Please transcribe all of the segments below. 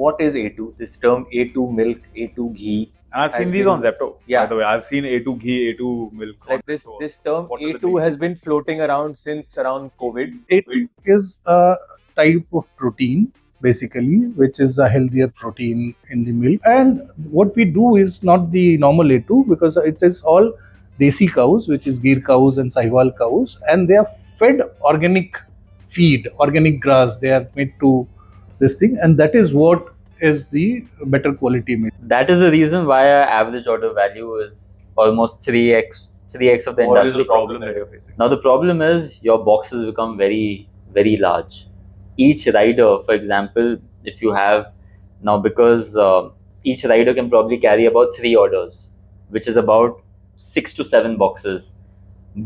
what is A2? This term A2 milk, A2 ghee. And I've has seen these been- on Zepto. Yeah. By the way, I've seen A2 ghee, A2 milk. Like this term What does it A2 mean? has been floating around since around COVID. It is a type of protein, basically, which is a healthier protein in the milk. And what we do is not the normal A2, because it is all desi cows, which is Gir cows and Sahiwal cows, and they are fed organic feed, organic grass. They are made to this thing, and that is what is the better quality milk. That is the reason why our average order value is almost 3x of the What industry. is the problem that you're facing? Now the problem is your boxes become very, very large. Each rider, for example, if you have now, because each rider can probably carry about 3 orders, which is about 6 to 7 boxes.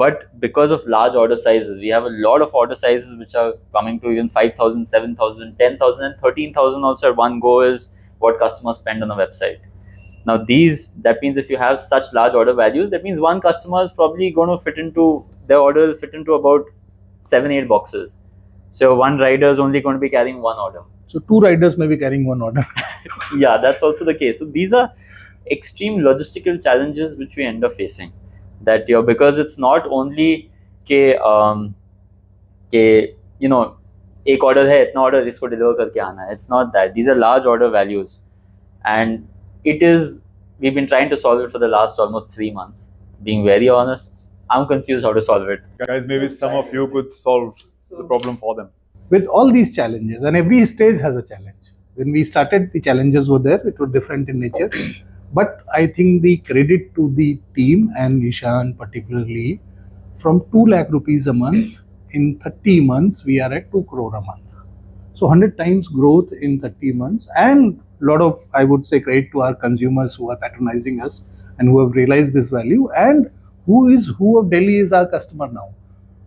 But because of large order sizes, we have a lot of order sizes which are coming to even 5,000, 7,000, 10,000 and 13,000 also at one go is what customers spend on a website. Now that means if you have such large order values, that means one customer is probably going to fit into, their order will fit into about 7-8 boxes. So one rider is only going to be carrying one order. So 2 riders may be carrying 1 order. Yeah, that's also the case. So these are extreme logistical challenges which we end up facing. That because it's not only एक order है, इतना order इसको deliver करके आना है. It's not that. These are large order values, and we've been trying to solve it for the last almost 3 months. Being very honest, I'm confused how to solve it. Guys, maybe some of you could solve the problem for them. With all these challenges, and every stage has a challenge. When we started, the challenges were there, it was different in nature. But I think the credit to the team and Ishan particularly, from 2 lakh rupees a month, in 30 months, we are at 2 crore a month. So 100 times growth in 30 months, and a lot of, I would say, credit to our consumers who are patronizing us and who have realized this value, and who of Delhi is our customer now.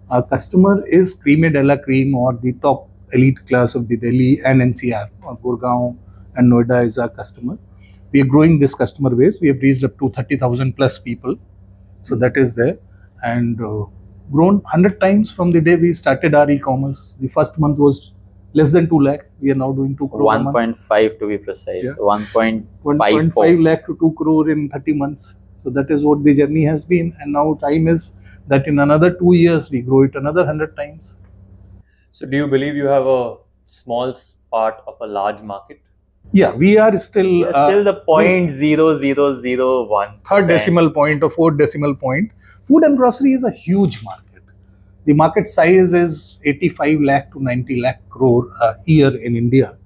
Our customer is Cream de la Cream, or the top elite class of the Delhi and NCR, or Gurgaon and Noida is our customer. We are growing this customer base. We have reached up to 30,000 plus people. So that is there, and grown 100 times from the day we started our e-commerce. The first month was less than 2 lakh. We are now doing 2 crore. 1.5 to be precise. Yeah. 1.54 lakh to 2 crore in 30 months. So that is what the journey has been. And now time is that in another 2 years, we grow it another 100 times. So do you believe you have a small part of a large market? Yeah, we are still the 0.0001 third decimal point or fourth decimal point. Food and grocery is a huge market. The market size is 85 lakh to 90 lakh crore a year in India.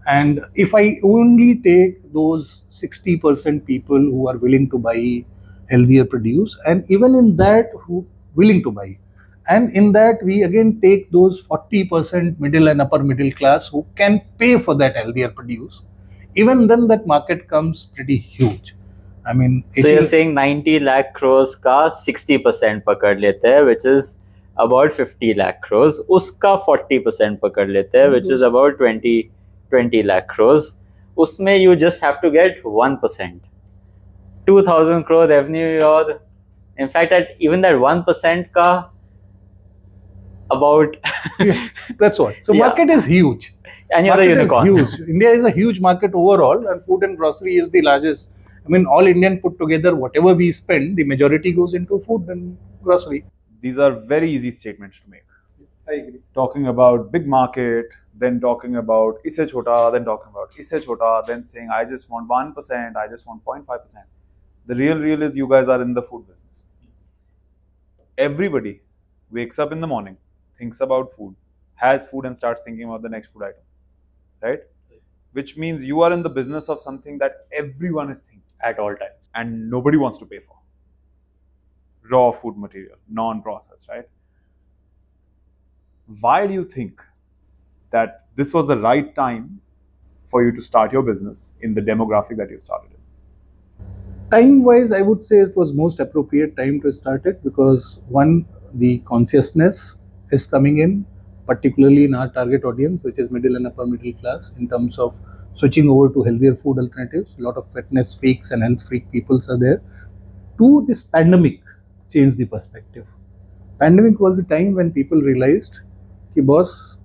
And if I only take those 60% people who are willing to buy healthier produce, and even in that who willing to buy, and in that we again take those 40% middle and upper middle class who can pay for that healthier produce, even then that market comes pretty huge. I mean, So you're saying 90 lakh crores ka 60% pakad lete hai, which is about 50 lakh crores. Uska 40% pakad lete hai, which is about 20 lakh crores. Usme you just have to get 1%. 2,000 crore revenue, or in fact at even that 1% ka about yeah, that's what. So Yeah. market is huge. and you're a Market is unicorn. huge. India is a huge market overall, and food and grocery is the largest. I mean, all Indian put together, whatever we spend, the majority goes into food and grocery. These are very easy statements to make. I agree. Talking about big market, then talking about isse chota, then talking about isse chota, then saying I just want 1%, I just want 0.5%. The real is you guys are in the food business. Everybody wakes up in the morning, thinks about food, has food and starts thinking about the next food item, right? Which means you are in the business of something that everyone is thinking At all times. and nobody wants to pay for. Raw food material, non-processed, right? Why do you think that this was the right time for you to start your business in the demographic that you started in? Time-wise, I would say it was most appropriate time to start it, because one, the consciousness is coming in, particularly in our target audience, which is middle and upper middle class, in terms of switching over to healthier food alternatives. A lot of fitness freaks and health freak peoples are there. Two, this pandemic changed the perspective. Pandemic was the time when people realized कि boss,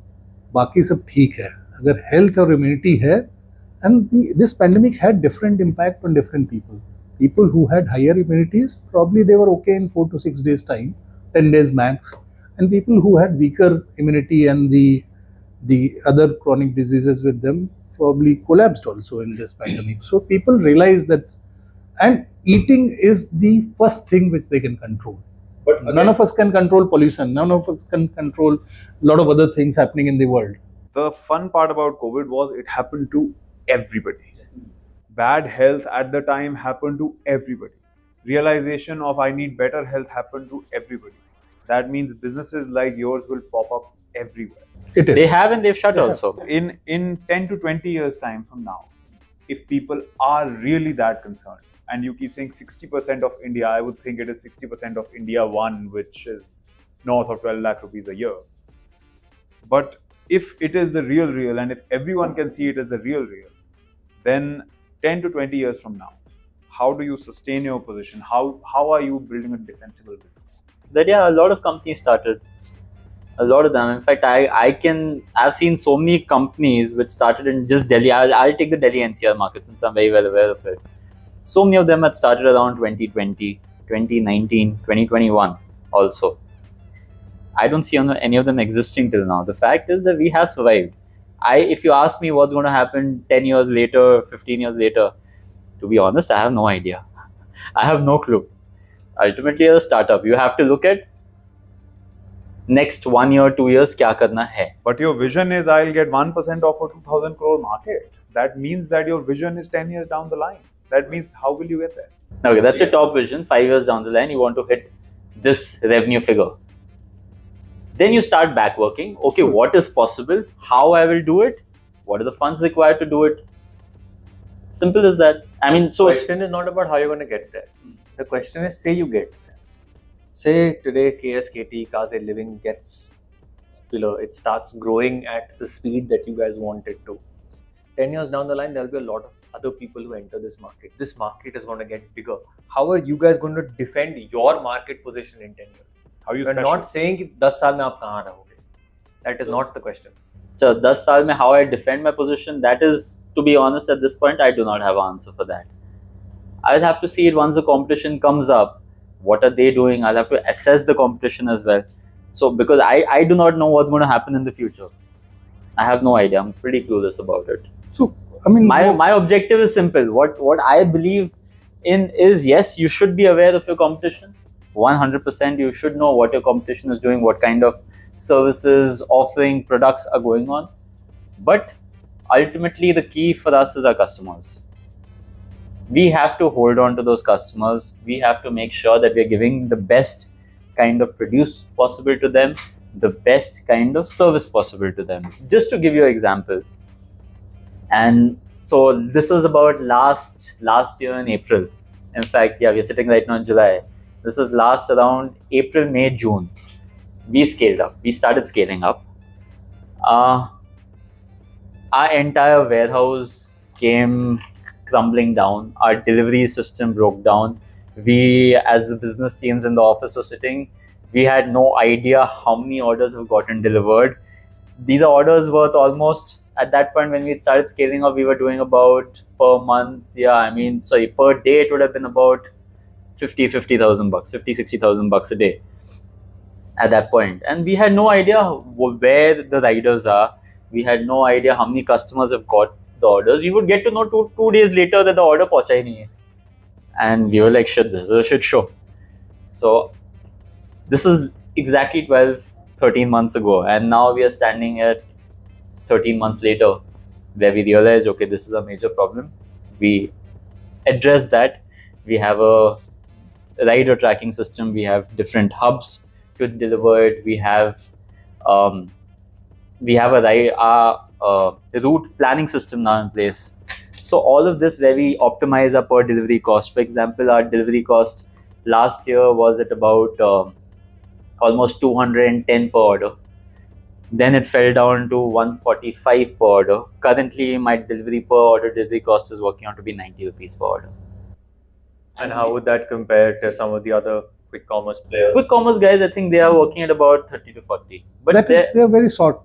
बाकी सब ठीक है, अगर health और immunity है, And this pandemic had different impact on different people. People who had higher immunities, probably they were okay in 4 to 6 days time, 10 days max. And people who had weaker immunity and the other chronic diseases with them probably collapsed also in this pandemic. So people realize that, and eating is the first thing which they can control. But none of us can control pollution. None of us can control a lot of other things happening in the world. The fun part about COVID was it happened to everybody. Bad health at the time happened to everybody. Realization of I need better health happened to everybody. That means businesses like yours will pop up everywhere. It is. They have and they've shut also. In 10 to 20 years time from now, if people are really that concerned, and you keep saying 60% of India, I would think it is 60% of India 1, which is north of 12 lakh rupees a year. But if it is the real, and if everyone can see it as the real, then 10 to 20 years from now, how do you sustain your position? How are you building a defensible business? That a lot of companies started. A lot of them. In fact, I've seen so many companies which started in just Delhi. I'll take the Delhi NCR market since I'm very well aware of it. So many of them had started around 2020, 2019, 2021 also. I don't see any of them existing till now. The fact is that we have survived. If you ask me what's going to happen 10 years later, 15 years later, to be honest, I have no idea. I have no clue. Ultimately, as a startup, you have to look at next 1 year, 2 years, kya karna hai. But your vision is I'll get 1% of a 2,000 crore market. That means that your vision is 10 years down the line. That means how will you get there? Okay, that's your top vision. 5 years down the line, you want to hit this revenue figure. Then you start back working. Okay, what is possible? How I will do it? What are the funds required to do it? Simple as that. I mean, so the question is not about how you're going to get there. The question is, say you get there. Say today KSKT, Kaze Living gets below. It starts growing at the speed that you guys want it to. 10 years down the line, there'll be a lot of other people who enter this market. This market is going to get bigger. How are you guys going to defend your market position in 10 years? You're not saying कि 10 साल में आप कहाँ रहोगे. That is not the question. So 10 साल में how I defend my position, that is, to be honest, at this point, I do not have an answer for that. I'll have to see it once the competition comes up. What are they doing? I'll have to assess the competition as well. So because I do not know what's going to happen in the future. I have no idea. I'm pretty clueless about it. So, I mean, my objective is simple. What I believe in is, yes, you should be aware of your competition. 100% you should know what your competition is doing, what kind of services, offering, products are going on. But ultimately, the key for us is our customers. We have to hold on to those customers. We have to make sure that we're giving the best kind of produce possible to them, the best kind of service possible to them. Just to give you an example. And so this is about last year in April. In fact, we're sitting right now in July. This is last around April, May, June. We scaled up. We started scaling up. Our entire warehouse came crumbling down. Our delivery system broke down. We, as the business teams in the office, were sitting. We had no idea how many orders have gotten delivered. These are orders worth almost, at that point when we started scaling up, we were doing about per month, per day it would have been about 50,000 bucks, 60,000 bucks a day at that point. And we had no idea where the riders are. We had no idea how many customers have got the orders. We would get to know two days later that the order pahuncha hi nahi hai. And we were like, shit, this is a shit show. So this is exactly 12, 13 months ago. And now we are standing at 13 months later where we realize, okay, this is a major problem. We address that. We have a rider tracking system. We have different hubs to deliver it. We have a route planning system now in place. So all of this where we optimize our per delivery cost. For example, our delivery cost last year was at about almost 210 per order. Then it fell down to 145 per order. Currently, my delivery cost is working out to be 90 rupees per order. And how would that compare to some of the other quick commerce players? Quick commerce guys, I think they are working at about 30 to 40. But they are very short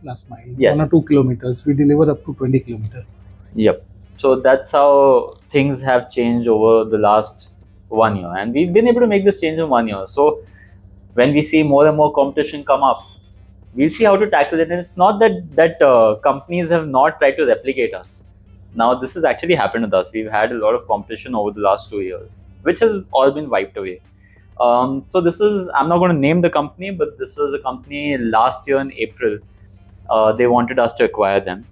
last mile, Yes. 1 or 2 kilometers. We deliver up to 20 kilometers. Yep. So that's how things have changed over the last 1 year, and we've been able to make this change in 1 year. So when we see more and more competition come up, we'll see how to tackle it. And it's not that companies have not tried to replicate us. Now this has actually happened with us. We've had a lot of competition over the last 2 years, which has all been wiped away. So this is, I'm not going to name the company, but this was a company last year in April. They wanted us to acquire them.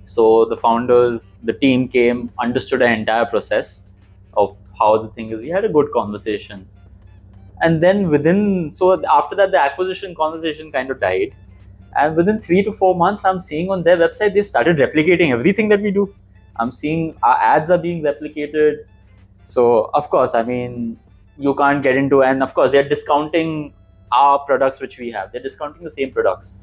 So the founders, the team came, understood our entire process of how the thing is. We had a good conversation. And then after that, the acquisition conversation kind of died. And within 3 to 4 months, I'm seeing on their website, they've started replicating everything that we do. I'm seeing our ads are being replicated. So, of course, I mean, you can't get into, and of course, they're discounting our products which we have. They're discounting the same products.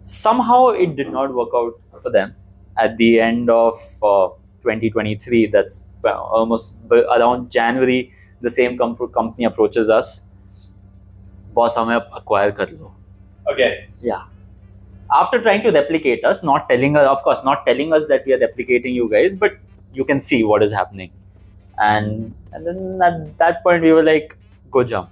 Somehow, it did not work out for them. At the end of 2023, that's almost around January, the same company approaches us. Boss, हमें acquire कर लो. Again. Yeah. After trying to replicate us, not telling us, of course, not telling us that we are replicating you guys, but you can see what is happening. And then at that point, we were like, go jump.